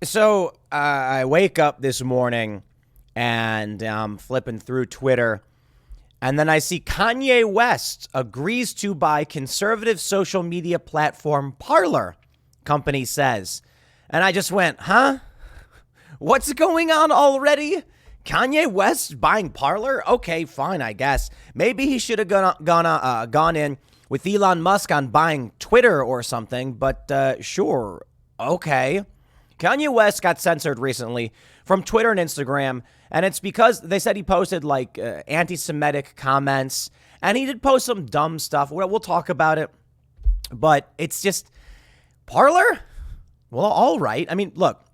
So I wake up this morning and I'm flipping through Twitter, and then I see Kanye West agrees to buy conservative social media platform Parler, company says. And I just went, huh? What's going on already? Kanye West buying Parler? Okay, fine, I guess. Maybe he should have gone in with Elon Musk on buying Twitter or something, but sure, okay. Kanye West got censored recently from Twitter and Instagram, and it's because they said he posted like anti-Semitic comments, and he did post some dumb stuff. We'll talk about it, but it's just Parler? Well, all right. I mean, look,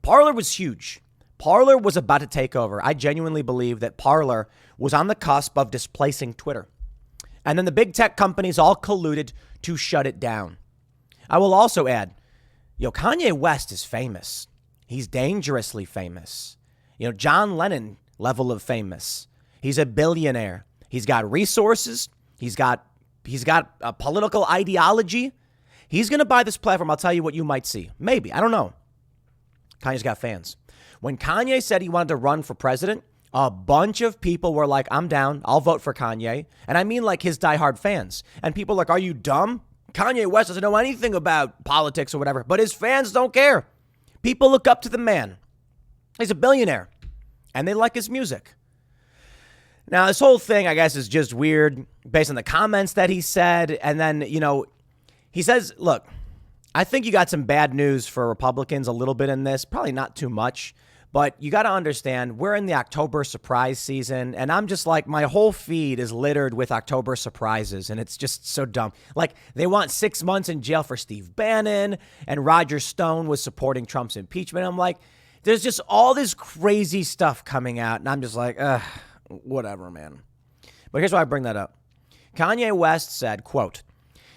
Parler was huge. Parler was about to take over. I genuinely believe that Parler was on the cusp of displacing Twitter. And then the big tech companies all colluded to shut it down. I will also add, Kanye West is famous. He's dangerously famous. John Lennon level of famous. He's a billionaire. He's got resources. He's got a political ideology. He's going to buy this platform. I'll tell you what you might see. Maybe. I don't know. Kanye's got fans. When Kanye said he wanted to run for president, a bunch of people were like, I'm down. I'll vote for Kanye. And I mean like his diehard fans. And people are like, are you dumb? Kanye West doesn't know anything about politics or whatever, but his fans don't care. People look up to the man. He's a billionaire and they like his music. Now, this whole thing, I guess, is just weird based on the comments that he said. And then, he says, look, I think you got some bad news for Republicans a little bit in this, probably not too much. But you got to understand, we're in the October surprise season, and I'm just like, my whole feed is littered with October surprises, and it's just so dumb. Like, they want 6 months in jail for Steve Bannon, and Roger Stone was supporting Trump's impeachment. I'm like, there's just all this crazy stuff coming out, and I'm just like, whatever, man. But here's why I bring that up. Kanye West said, quote,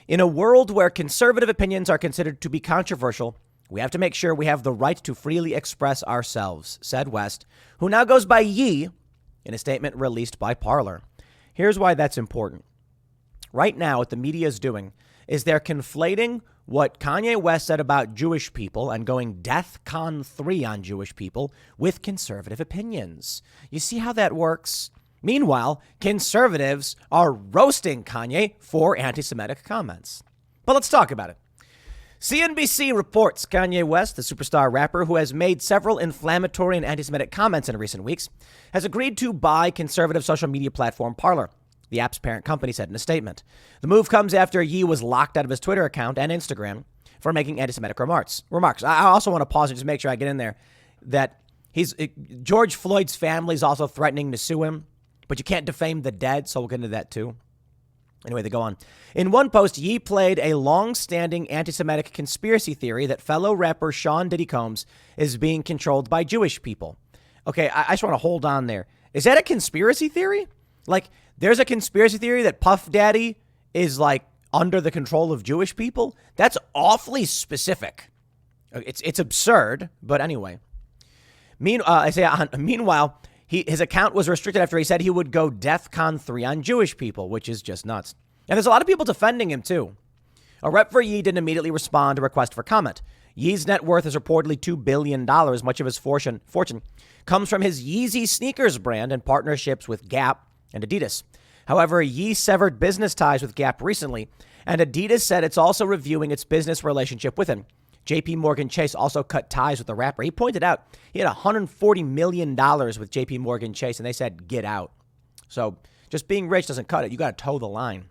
in a world where conservative opinions are considered to be controversial, we have to make sure we have the right to freely express ourselves, said West, who now goes by Ye in a statement released by Parler. Here's why that's important. Right now, what the media is doing is they're conflating what Kanye West said about Jewish people and going DEFCON 3 on Jewish people with conservative opinions. You see how that works? Meanwhile, conservatives are roasting Kanye for anti-Semitic comments. But let's talk about it. CNBC reports Kanye West, the superstar rapper who has made several inflammatory and anti-Semitic comments in recent weeks, has agreed to buy conservative social media platform Parler, the app's parent company said in a statement. The move comes after Ye was locked out of his Twitter account and Instagram for making anti-Semitic remarks. I also want to pause and just make sure I get in there that George Floyd's family is also threatening to sue him, but you can't defame the dead, so we'll get into that too. Anyway, they go on. In one post, Ye played a long-standing anti-Semitic conspiracy theory that fellow rapper Sean Diddy Combs is being controlled by Jewish people. Okay, I just want to hold on there. Is that a conspiracy theory? Like, there's a conspiracy theory that Puff Daddy is, like, under the control of Jewish people? That's awfully specific. It's absurd, but anyway. Meanwhile, his account was restricted after he said he would go DEFCON 3 on Jewish people, which is just nuts. And there's a lot of people defending him, too. A rep for Ye didn't immediately respond to a request for comment. Ye's net worth is reportedly $2 billion. Much of his fortune comes from his Yeezy sneakers brand and partnerships with Gap and Adidas. However, Ye severed business ties with Gap recently, and Adidas said it's also reviewing its business relationship with him. JP Morgan Chase also cut ties with the rapper. He pointed out he had $140 million with JP Morgan Chase, and they said, get out. So just being rich doesn't cut it. You got to toe the line.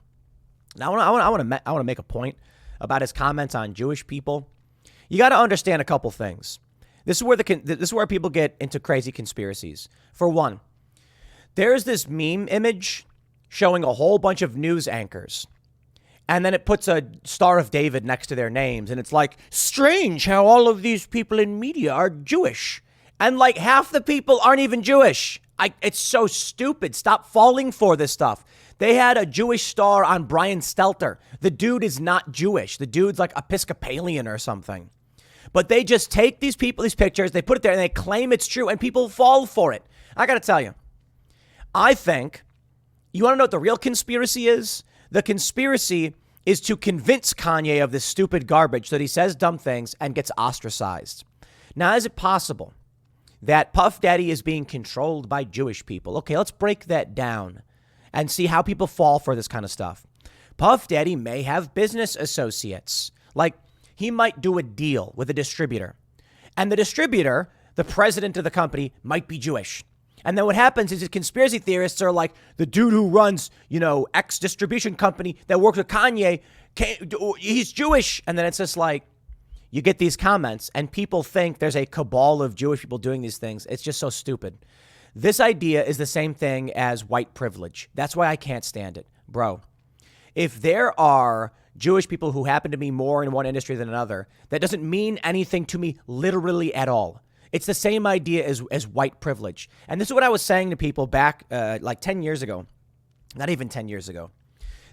Now, I want to make a point about his comments on Jewish people. You got to understand a couple things. This is where people get into crazy conspiracies. For one, there's this meme image showing a whole bunch of news anchors. And then it puts a Star of David next to their names. And it's like, strange how all of these people in media are Jewish. And like half the people aren't even Jewish. It's so stupid. Stop falling for this stuff. They had a Jewish star on Brian Stelter. The dude is not Jewish. The dude's like Episcopalian or something. But they just take these people, these pictures, they put it there and they claim it's true and people fall for it. I got to tell you, I think, you want to know what the real conspiracy is? The conspiracy is to convince Kanye of this stupid garbage that he says dumb things and gets ostracized. Now, is it possible that Puff Daddy is being controlled by Jewish people? Okay, let's break that down and see how people fall for this kind of stuff. Puff Daddy may have business associates. Like, he might do a deal with a distributor. And the distributor, the president of the company, might be Jewish. And then what happens is the conspiracy theorists are like, the dude who runs, X distribution company that works with Kanye, he's Jewish. And then it's just like, you get these comments and people think there's a cabal of Jewish people doing these things. It's just so stupid. This idea is the same thing as white privilege. That's why I can't stand it. Bro, if there are Jewish people who happen to be more in one industry than another, that doesn't mean anything to me literally at all. It's the same idea as white privilege. And this is what I was saying to people back like 10 years ago. Not even 10 years ago.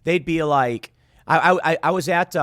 They'd be like, I was at,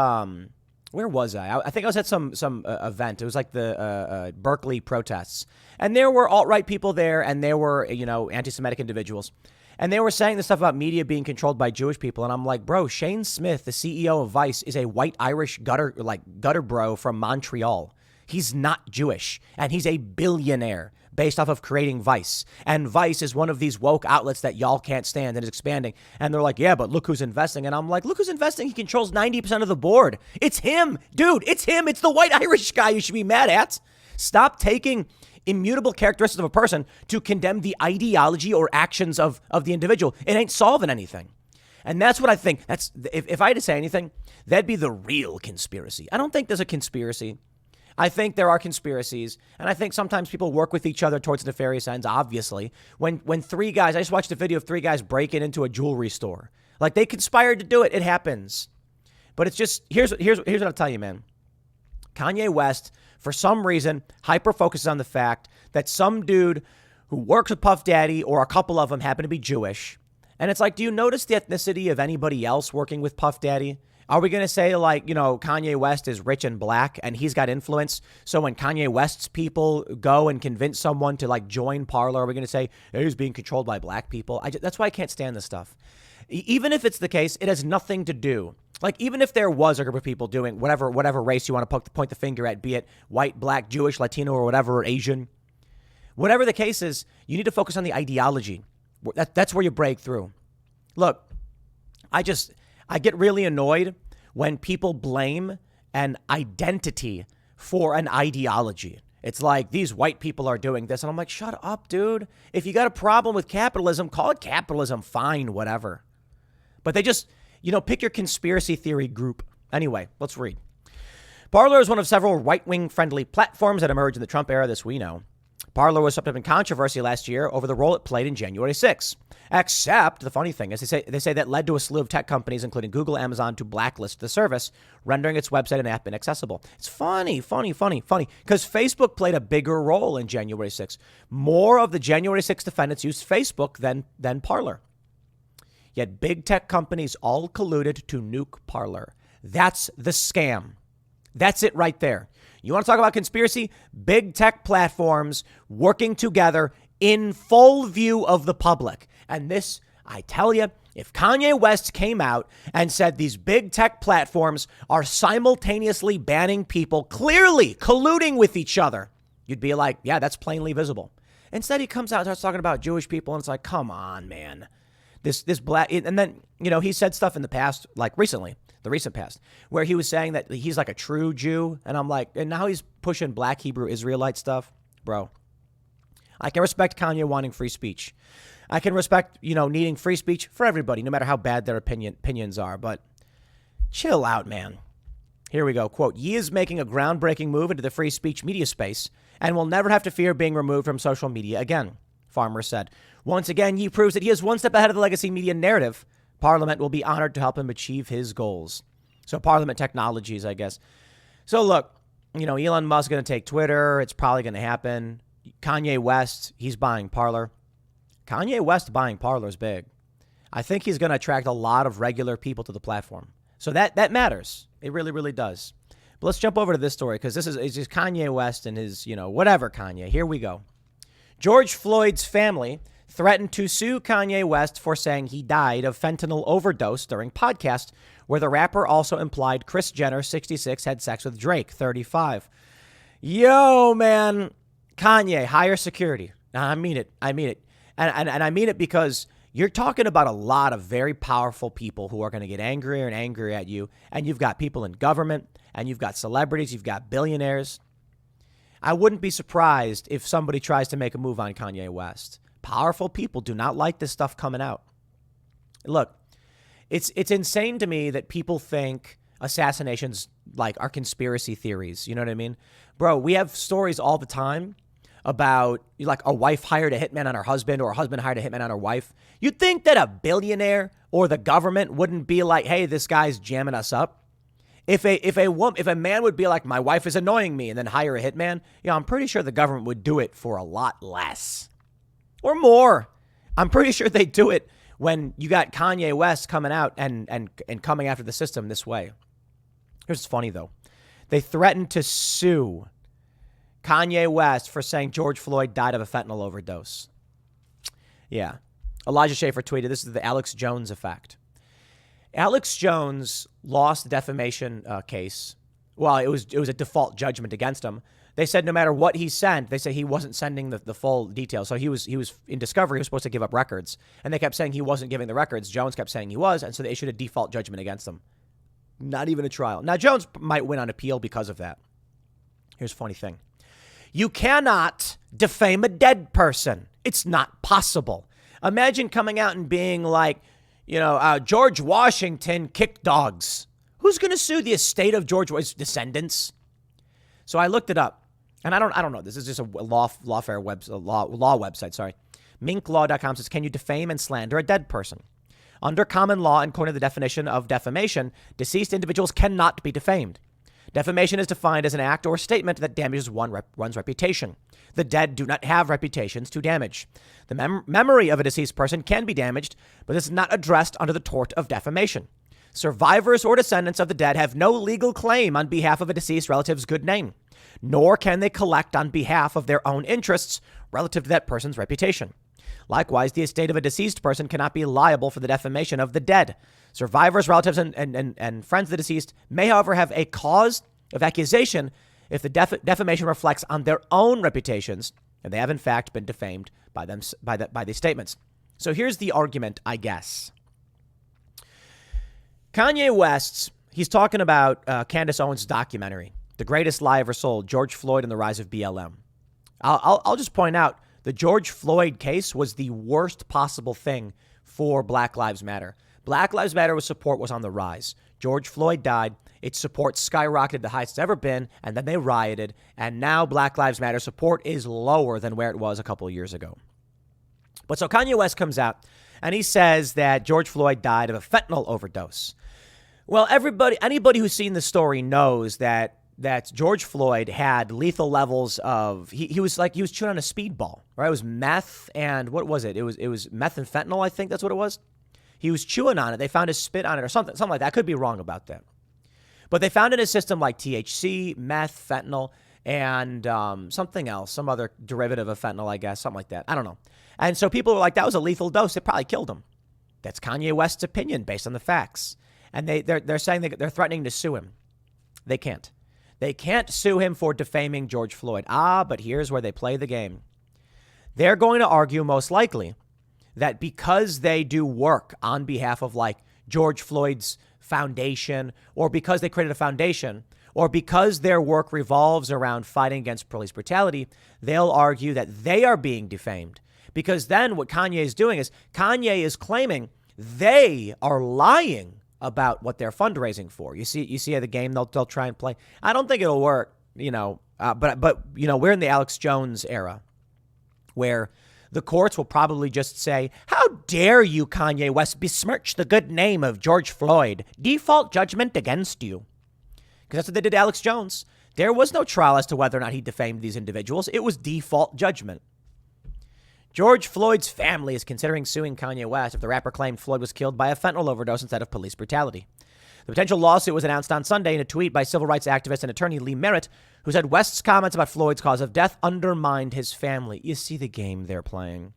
where was I? I think I was at some event. It was like the Berkeley protests. And there were alt-right people there, and there were, anti-Semitic individuals. And they were saying this stuff about media being controlled by Jewish people. And I'm like, bro, Shane Smith, the CEO of Vice, is a white Irish gutter bro from Montreal. He's not Jewish, and he's a billionaire based off of creating Vice. And Vice is one of these woke outlets that y'all can't stand and is expanding. And they're like, yeah, but look who's investing. And I'm like, look who's investing. He controls 90% of the board. It's him, dude. It's him. It's the white Irish guy you should be mad at. Stop taking immutable characteristics of a person to condemn the ideology or actions of the individual. It ain't solving anything. And that's what I think. That's if I had to say anything, that'd be the real conspiracy. I don't think there's a conspiracy. I think there are conspiracies, and I think sometimes people work with each other towards nefarious ends, obviously. When three guys, I just watched a video of three guys breaking into a jewelry store. Like, they conspired to do it. It happens. But it's just, here's what I'll tell you, man. Kanye West, for some reason, hyper-focuses on the fact that some dude who works with Puff Daddy, or a couple of them, happen to be Jewish. And it's like, do you notice the ethnicity of anybody else working with Puff Daddy? Are we going to say, like, Kanye West is rich and black and he's got influence? So when Kanye West's people go and convince someone to, like, join Parler, are we going to say he's being controlled by black people? That's why I can't stand this stuff. Even if it's the case, it has nothing to do. Like, even if there was a group of people doing whatever race you want to point the finger at, be it white, black, Jewish, Latino, or whatever, or Asian, whatever the case is, you need to focus on the ideology. That's where you break through. Look, I get really annoyed when people blame an identity for an ideology. It's like, these white people are doing this. And I'm like, shut up, dude. If you got a problem with capitalism, call it capitalism. Fine, whatever. But they just, pick your conspiracy theory group. Anyway, let's read. Parler is one of several right-wing friendly platforms that emerged in the Trump era, this we know. Parler was swept up in controversy last year over the role it played in January 6. Except, the funny thing is, they say that led to a slew of tech companies, including Google, Amazon, to blacklist the service, rendering its website and app inaccessible. It's funny, because Facebook played a bigger role in January 6. More of the January 6 defendants used Facebook than Parler. Yet big tech companies all colluded to nuke Parler. That's the scam. That's it right there. You want to talk about conspiracy? Big tech platforms working together in full view of the public. And this, I tell you, if Kanye West came out and said these big tech platforms are simultaneously banning people, clearly colluding with each other, you'd be like, yeah, that's plainly visible. Instead, he comes out and starts talking about Jewish people, and it's like, come on, man. This black, and then, he said stuff in the past, like recently, the recent past, where he was saying that he's like a true Jew. And I'm like, and now he's pushing black Hebrew Israelite stuff. Bro, I can respect Kanye wanting free speech. I can respect, needing free speech for everybody, no matter how bad their opinions are. But chill out, man. Here we go. Quote, Ye is making a groundbreaking move into the free speech media space and will never have to fear being removed from social media again, Farmer said. Once again, Ye proves that he is one step ahead of the legacy media narrative. Parliament will be honored to help him achieve his goals. So Parliament Technologies, I guess. So look, Elon Musk going to take Twitter. It's probably going to happen. Kanye West, he's buying Parler. Kanye West buying Parler is big. I think he's going to attract a lot of regular people to the platform. So that matters. It really, really does. But let's jump over to this story, because it's just Kanye West and his, whatever Kanye. Here we go. George Floyd's family threatened to sue Kanye West for saying he died of fentanyl overdose during podcast, where the rapper also implied Kris Jenner, 66, had sex with Drake, 35. Yo, man, Kanye, higher security. Now, I mean it. I mean it. And I mean it because you're talking about a lot of very powerful people who are going to get angrier and angrier at you. And you've got people in government, and you've got celebrities, you've got billionaires. I wouldn't be surprised if somebody tries to make a move on Kanye West. Powerful people do not like this stuff coming out. Look, it's insane to me that people think assassinations like are conspiracy theories. You know what I mean? Bro, we have stories all the time about like a wife hired a hitman on her husband or a husband hired a hitman on her wife. You'd think that a billionaire or the government wouldn't be like, hey, this guy's jamming us up. If a man would be like, my wife is annoying me, and then hire a hitman, I'm pretty sure the government would do it for a lot less or more. I'm pretty sure they do it when you got Kanye West coming out and coming after the system this way. Here's what's funny, though. They threatened to sue Kanye West for saying George Floyd died of a fentanyl overdose. Yeah. Elijah Schaefer tweeted, this is the Alex Jones effect. Alex Jones lost the defamation case. Well, it was a default judgment against him. They said no matter what he sent, they said he wasn't sending the full details. So he was in discovery. He was supposed to give up records, and they kept saying he wasn't giving the records. Jones kept saying he was, and so they issued a default judgment against him. Not even a trial. Now Jones might win on appeal because of that. Here's a funny thing: you cannot defame a dead person. It's not possible. Imagine coming out and being like, George Washington kicked dogs. Who's going to sue the estate of George Washington's descendants? So I looked it up, and I don't know. This is just a law website. Sorry, minklaw.com says, can you defame and slander a dead person? Under common law, and according to the definition of defamation, deceased individuals cannot be defamed. Defamation is defined as an act or statement that damages one's reputation. The dead do not have reputations to damage. The memory of a deceased person can be damaged, but this is not addressed under the tort of defamation. Survivors or descendants of the dead have no legal claim on behalf of a deceased relative's good name, nor can they collect on behalf of their own interests relative to that person's reputation. Likewise, the estate of a deceased person cannot be liable for the defamation of the dead. Survivors, relatives, and friends of the deceased may, however, have a cause of accusation if the defamation reflects on their own reputations and they have, in fact, been defamed by these statements. So here's the argument, I guess. Kanye West, he's talking about Candace Owens' documentary, The Greatest Lie Ever Sold, George Floyd and the Rise of BLM. I'll just point out the George Floyd case was the worst possible thing for Black Lives Matter. Black Lives Matter support was on the rise. George Floyd died. Its support skyrocketed the highest it's ever been, and then they rioted. And now Black Lives Matter support is lower than where it was a couple of years ago. But so Kanye West comes out, and he says that George Floyd died of a fentanyl overdose. Well, anybody who's seen the story knows that George Floyd had lethal levels of, he was chewing on a speedball, right? It was meth and what was it? It was meth and fentanyl, I think that's what it was. He was chewing on it. They found his spit on it or something like that. I could be wrong about that. But they found in his system like THC, meth, fentanyl, and something else, some other derivative of fentanyl, I guess, something like that. I don't know. And so people were like, that was a lethal dose. It probably killed him. That's Kanye West's opinion based on the facts. And they're saying they're threatening to sue him. They can't. They can't sue him for defaming George Floyd. But here's where they play the game. They're going to argue most likely that because they do work on behalf of like George Floyd's foundation, or because they created a foundation, or because their work revolves around fighting against police brutality, they'll argue that they are being defamed. Because then what Kanye is doing is Kanye is claiming they are lying about what they're fundraising for. You see the game they'll try and play. I don't think it'll work, but we're in the Alex Jones era where the courts will probably just say, how dare you, Kanye West, besmirch the good name of George Floyd? Default judgment against you. Because that's what they did to Alex Jones. There was no trial as to whether or not he defamed these individuals. It was default judgment. George Floyd's family is considering suing Kanye West if the rapper claimed Floyd was killed by a fentanyl overdose instead of police brutality. The potential lawsuit was announced on Sunday in a tweet by civil rights activist and attorney Lee Merritt, who said West's comments about Floyd's cause of death undermined his family. You see the game they're playing.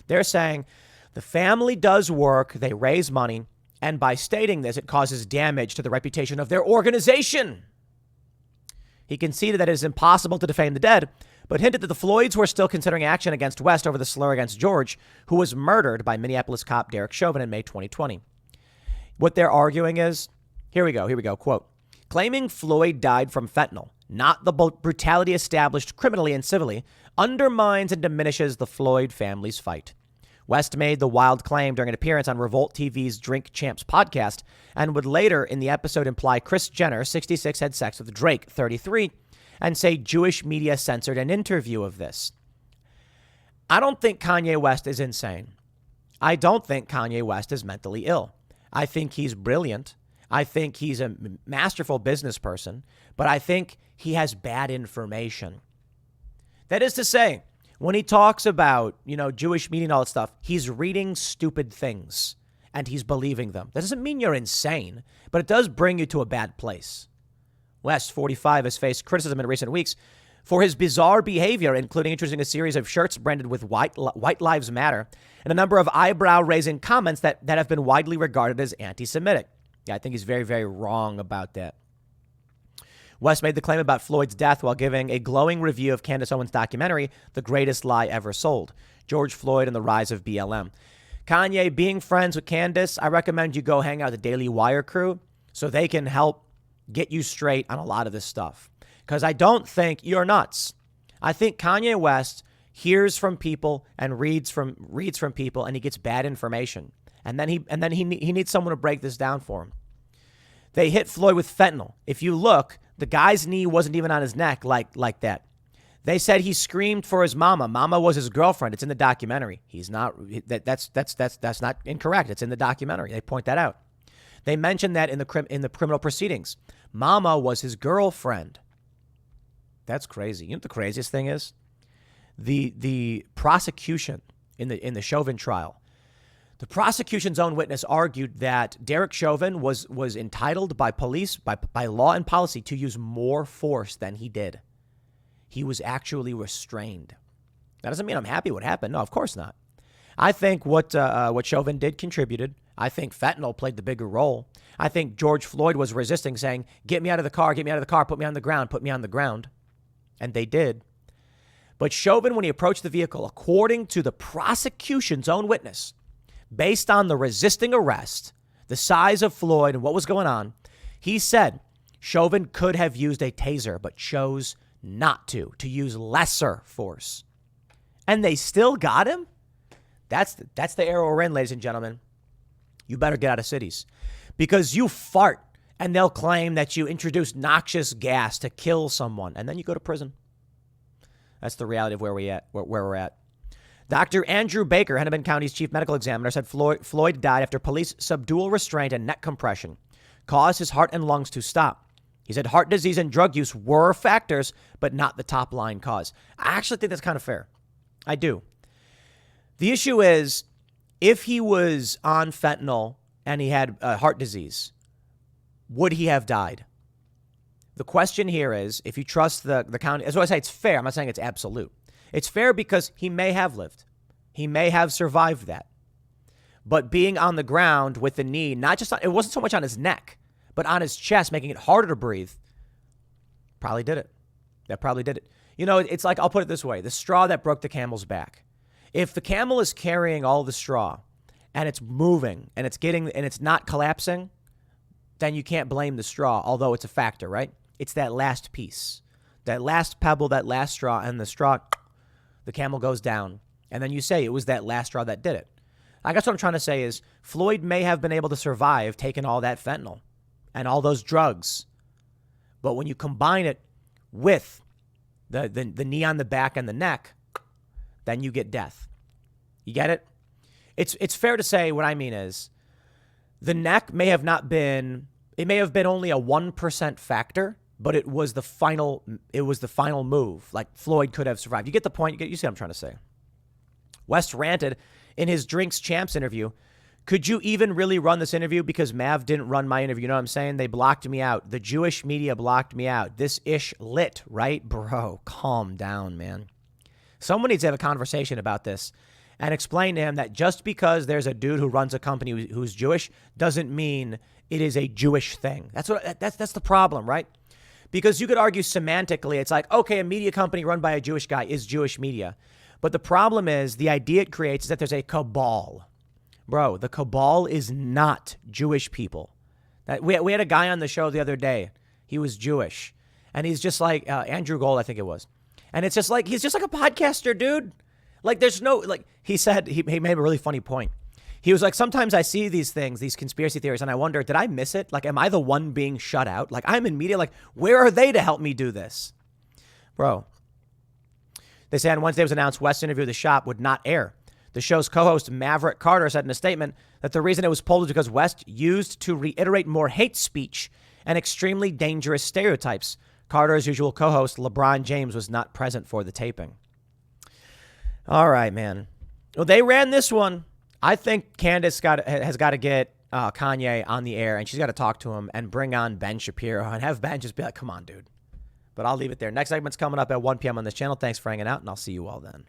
They're saying the family does work, they raise money, and by stating this, it causes damage to the reputation of their organization. He conceded that it is impossible to defame the dead, but hinted that the Floyds were still considering action against West over the slur against George, who was murdered by Minneapolis cop Derek Chauvin in May 2020. What they're arguing is, here we go, quote, claiming Floyd died from fentanyl, not the brutality established criminally and civilly, undermines and diminishes the Floyd family's fight. West made the wild claim during an appearance on Revolt TV's Drink Champs podcast and would later in the episode imply Kris Jenner, 66, had sex with Drake, 33, and say Jewish media censored an interview of this. I don't think Kanye West is insane. I don't think Kanye West is mentally ill. I think he's brilliant. I think he's a masterful business person, but I think he has bad information. That is to say, when he talks about, Jewish media and all that stuff, he's reading stupid things and he's believing them. That doesn't mean you're insane, but it does bring you to a bad place. West, 45, has faced criticism in recent weeks for his bizarre behavior, including introducing a series of shirts branded with White Lives Matter and a number of eyebrow-raising comments that have been widely regarded as anti-Semitic. Yeah, I think he's very, very wrong about that. West made the claim about Floyd's death while giving a glowing review of Candace Owens' documentary, The Greatest Lie Ever Sold, George Floyd and the Rise of BLM. Kanye, being friends with Candace, I recommend you go hang out with the Daily Wire crew so they can help get you straight on a lot of this stuff. Because I don't think you're nuts. I think Kanye West hears from people and reads from people, and he gets bad information. And then he needs someone to break this down for him. They hit Floyd with fentanyl. If you look, the guy's knee wasn't even on his neck like that. They said he screamed for his mama. Mama was his girlfriend. It's in the documentary. He's not. That's not incorrect. It's in the documentary. They point that out. They mentioned that in the criminal proceedings. Mama was his girlfriend. That's crazy. You know what the craziest thing is? The prosecution in the Chauvin trial. The prosecution's own witness argued that Derek Chauvin was entitled by police, by law and policy, to use more force than he did. He was actually restrained. That doesn't mean I'm happy what happened. No, of course not. I think what Chauvin did contributed. I think fentanyl played the bigger role. I think George Floyd was resisting, saying, get me out of the car, put me on the ground. And they did. But Chauvin, when he approached the vehicle, according to the prosecution's own witness, based on the resisting arrest, the size of Floyd and what was going on, he said Chauvin could have used a taser, but chose not to use lesser force. And they still got him? That's the era we're in, ladies and gentlemen. You better get out of cities because you fart and they'll claim that you introduced noxious gas to kill someone, and then you go to prison. That's the reality of where we're at. Dr. Andrew Baker, Hennepin County's chief medical examiner, said Floyd died after police subdual restraint and neck compression caused his heart and lungs to stop. He said heart disease and drug use were factors, but not the top line cause. I actually think that's kind of fair. I do. The issue is, if he was on fentanyl and he had heart disease, would he have died? The question here is, if you trust the county, as I say, it's fair. I'm not saying it's absolute. It's fair because he may have lived. He may have survived that. But being on the ground with the knee, it wasn't so much on his neck, but on his chest, making it harder to breathe, probably did it. That probably did it. It's like, I'll put it this way, the straw that broke the camel's back. If the camel is carrying all the straw and it's moving and it's not collapsing, then you can't blame the straw, although it's a factor, right? It's that last piece, that last pebble, that last straw, and the camel goes down. And then you say it was that last straw that did it. I guess what I'm trying to say is Floyd may have been able to survive taking all that fentanyl and all those drugs. But when you combine it with the knee on the back and the neck, then you get death. You get it? It's fair to say what I mean is the neck may have been only a 1% factor, but it was the final move. Like Floyd could have survived. You get the point? You see what I'm trying to say? West ranted in his Drinks Champs interview. Could you even really run this interview? Because Mav didn't run my interview. You know what I'm saying? They blocked me out. The Jewish media blocked me out. This ish lit, right? Bro, calm down, man. Someone needs to have a conversation about this and explain to him that just because there's a dude who runs a company who's Jewish doesn't mean it is a Jewish thing. That's the problem, right? Because you could argue semantically, it's like, okay, a media company run by a Jewish guy is Jewish media. But the problem is the idea it creates is that there's a cabal. Bro, the cabal is not Jewish people. We had a guy on the show the other day. He was Jewish. And he's just like Andrew Gold, I think it was. And it's just like, he's just like a podcaster, dude. Like there's no, like he said, he made a really funny point. He was like, sometimes I see these things, these conspiracy theories, and I wonder, did I miss it? Like, am I the one being shut out? Like, I'm in media. Like, where are they to help me do this? Bro, they say on Wednesday it was announced West's interview with The Shop would not air. The show's co-host Maverick Carter said in a statement that the reason it was pulled is because West used to reiterate more hate speech and extremely dangerous stereotypes. Carter's usual co-host, LeBron James, was not present for the taping. All right, man. Well, they ran this one. I think Candace has got to get Kanye on the air, and she's got to talk to him and bring on Ben Shapiro and have Ben just be like, come on, dude. But I'll leave it there. Next segment's coming up at 1 p.m. on this channel. Thanks for hanging out, and I'll see you all then.